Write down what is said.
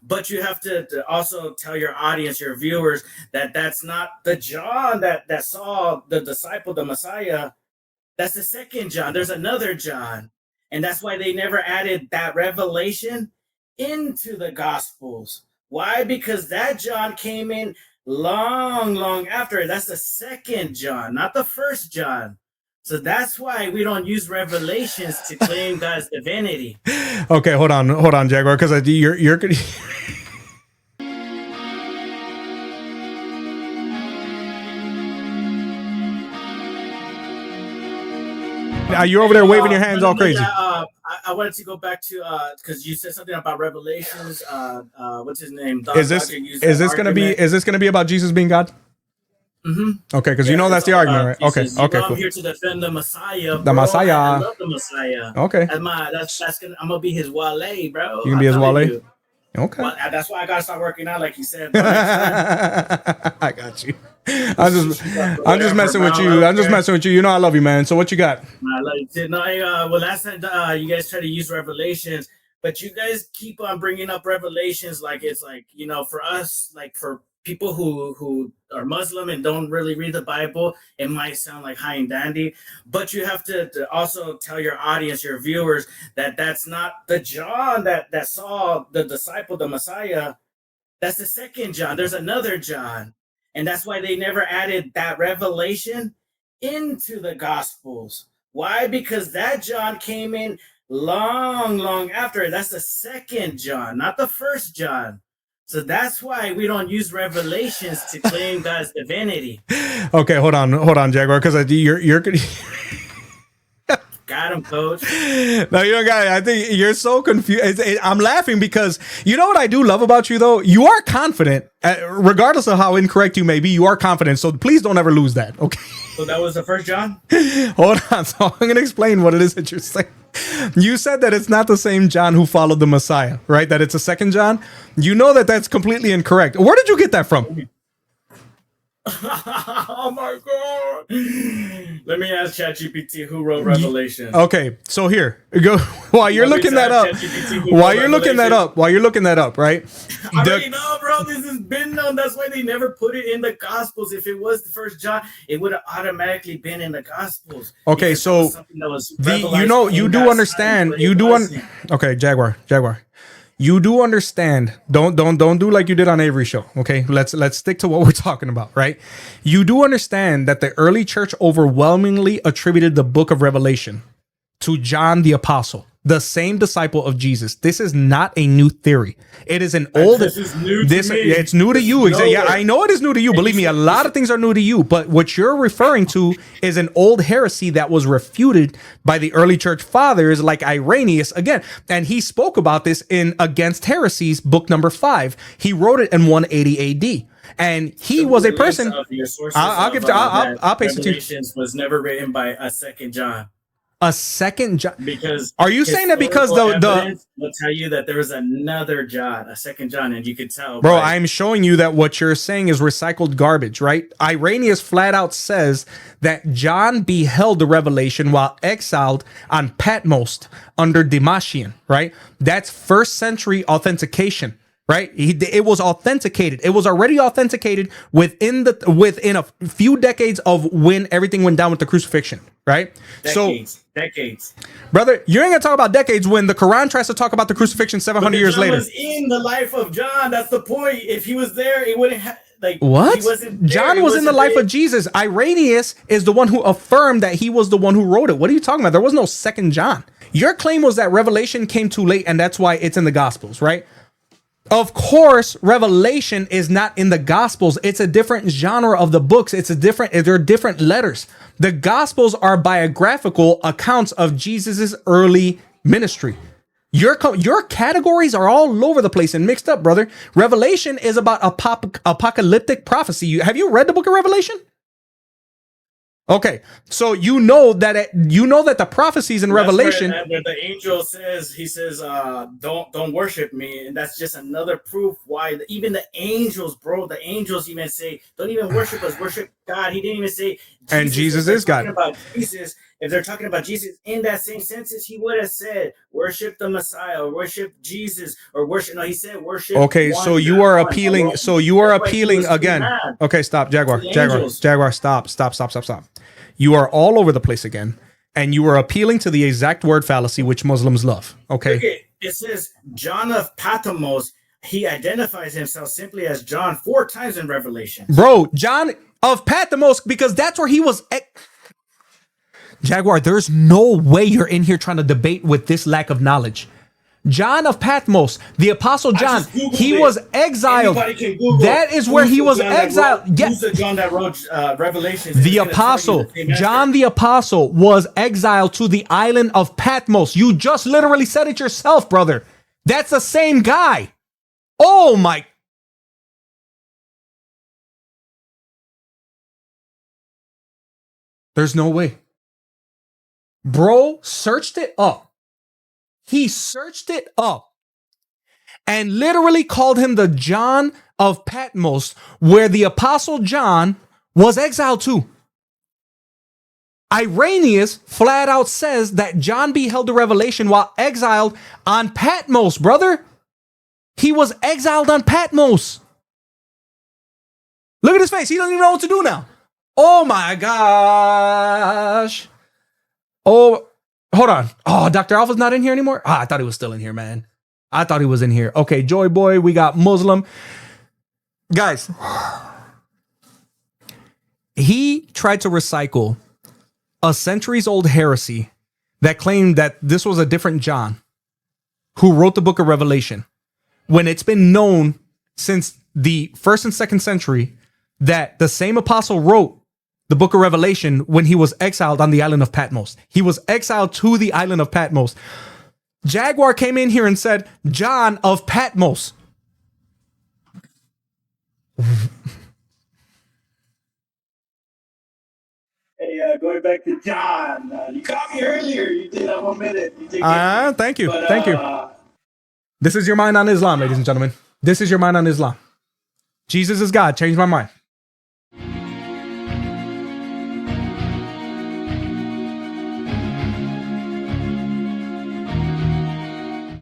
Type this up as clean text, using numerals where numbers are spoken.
But you have to also tell your audience, your viewers, that that's not the John that saw the disciple, the Messiah. That's the second John. There's another John. And that's why they never added that revelation into the Gospels. Why? Because that John came in long after. That's the second John, not the first John. So that's why we don't use revelations to claim God's divinity. Okay, hold on, Jaguar, because you're you're over there waving your hands all crazy. I wanted to go back to because you said something about Revelations. What's his name? Is this gonna be about Jesus being God? Mm-hmm. Okay, because you know that's the argument, right? Okay, Jesus. okay, cool. I'm here to defend the Messiah. The Messiah. I love the Messiah. Okay. I'm gonna be his wale, bro. You can be his wale. Okay. Well, that's why I gotta start working out, like you said. I got you. I'm just messing with you. I'm just messing with you. You know I love you, man. So what you got? I love you too. No, well, last time you guys try to use Revelations, but you guys keep on bringing up Revelations like it's like, for us, like for people who are Muslim and don't really read the Bible, it might sound like high and dandy, but you have to also tell your audience, your viewers, that that's not the John that saw the disciple, the Messiah. That's the second John. There's another John. And that's why they never added that revelation into the Gospels. Why? Because that John came in long after. That's the second John, not the first John. So that's why we don't use revelations to claim God's divinity. Okay, hold on, Jaguar, because you're Got him, coach. No, you don't got it. I think you're so confused. I'm laughing because you know what I do love about you, though? You are confident, regardless of how incorrect you may be. You are confident, so please don't ever lose that, okay? So that was the first John? Hold on. So I'm going to explain what it is that you're saying. You said that it's not the same John who followed the Messiah, right? That it's a second John. You know that that's completely incorrect. Where did you get that from? Oh my God! Let me ask ChatGPT who wrote Revelation. Okay, so here go. While you're looking that up, right? I already know, bro. This has been known. That's why they never put it in the Gospels. If it was the first John, it would have automatically been in the Gospels. Okay, so you do understand. Okay, Jaguar. You do understand. Don't do like you did on Avery's show. Okay, let's stick to what we're talking about, right? You do understand that the early church overwhelmingly attributed the book of Revelation to John the Apostle, the same disciple of Jesus. This is not a new theory. It is an old. This is new to me. It's new to you. Exactly. Yeah, I know it is new to you. Believe me, a lot of things are new to you. But what you're referring to is an old heresy that was refuted by the early church fathers, like Irenaeus again. And he spoke about this in Against Heresies, book number 5. He wrote it in 180 AD. And he was a person. I'll paste it to you. Revelations was never written by a second John. A second John? Because are you saying that because the will tell you that there was another John, a second John, and you could tell. Bro, I'm showing you that what you're saying is recycled garbage, right? Irenaeus flat out says that John beheld the revelation while exiled on Patmos under Domitian, right? That's first century authentication. Right, it was authenticated. It was already authenticated within a few decades of when everything went down with the crucifixion. Right, decades, brother. You ain't gonna talk about decades when the Quran tries to talk about the crucifixion 700 years later. Was in the life of John. That's the point. If he was there, it wouldn't have. Like what? John was in the life of Jesus. Irenaeus is the one who affirmed that he was the one who wrote it. What are you talking about? There was no second John. Your claim was that Revelation came too late, and that's why it's in the Gospels, right? Of course, Revelation is not in the Gospels. It's a different genre of the books. They're different letters. The Gospels are biographical accounts of Jesus's early ministry. Your categories are all over the place and mixed up, brother. Revelation is about apocalyptic prophecy. Have you read the book of Revelation? Okay, so you know that the prophecies in Revelation. Where the angel says, he says, don't worship me, and that's just another proof why even the angels, bro, the angels even say, don't even worship us, worship God. He didn't even say Jesus. And Jesus is God. About Jesus, if they're talking about Jesus in that same senses, he would have said, worship the Messiah, or worship Jesus, or worship. No, he said worship. Okay, so you are appealing. So you are appealing again. Okay, stop, Jaguar. Jaguar, stop. You are all over the place again, and you are appealing to the exact word fallacy which Muslims love. Okay. It says John of Patmos. He identifies himself simply as John 4 times in Revelation. Bro, John of Patmos, because that's where he was. Jaguar, there's no way you're in here trying to debate with this lack of knowledge. John of Patmos, the Apostle John, he was exiled. That is where he was exiled. Who's the John that wrote Revelations? The Apostle, John the Apostle, was exiled to the island of Patmos. You just literally said it yourself, brother. That's the same guy. Oh my. There's no way. Bro searched it up. He searched it up and literally called him the John of Patmos, where the Apostle John was exiled to. Irenaeus flat out says that John beheld the revelation while exiled on Patmos, brother. He was exiled on Patmos. Look at his face. He doesn't even know what to do now. Oh my gosh. Oh, hold on. Oh, Dr. Alpha's not in here anymore? I thought he was still in here, man. I thought he was in here. Okay, Joy Boy, we got Muslim. Guys, he tried to recycle a centuries-old heresy that claimed that this was a different John who wrote the book of Revelation, when it's been known since the 1st and 2nd century that the same apostle wrote the book of Revelation when he was exiled on the island of Patmos. He was exiled to the island of Patmos. Jaguar came in here and said, John of Patmos. Hey, going back to John, you caught me earlier. You did that 1 minute. Thank you. Thank you. This is your mind on Islam, ladies and gentlemen. This is your mind on Islam. Jesus is God. Changed my mind.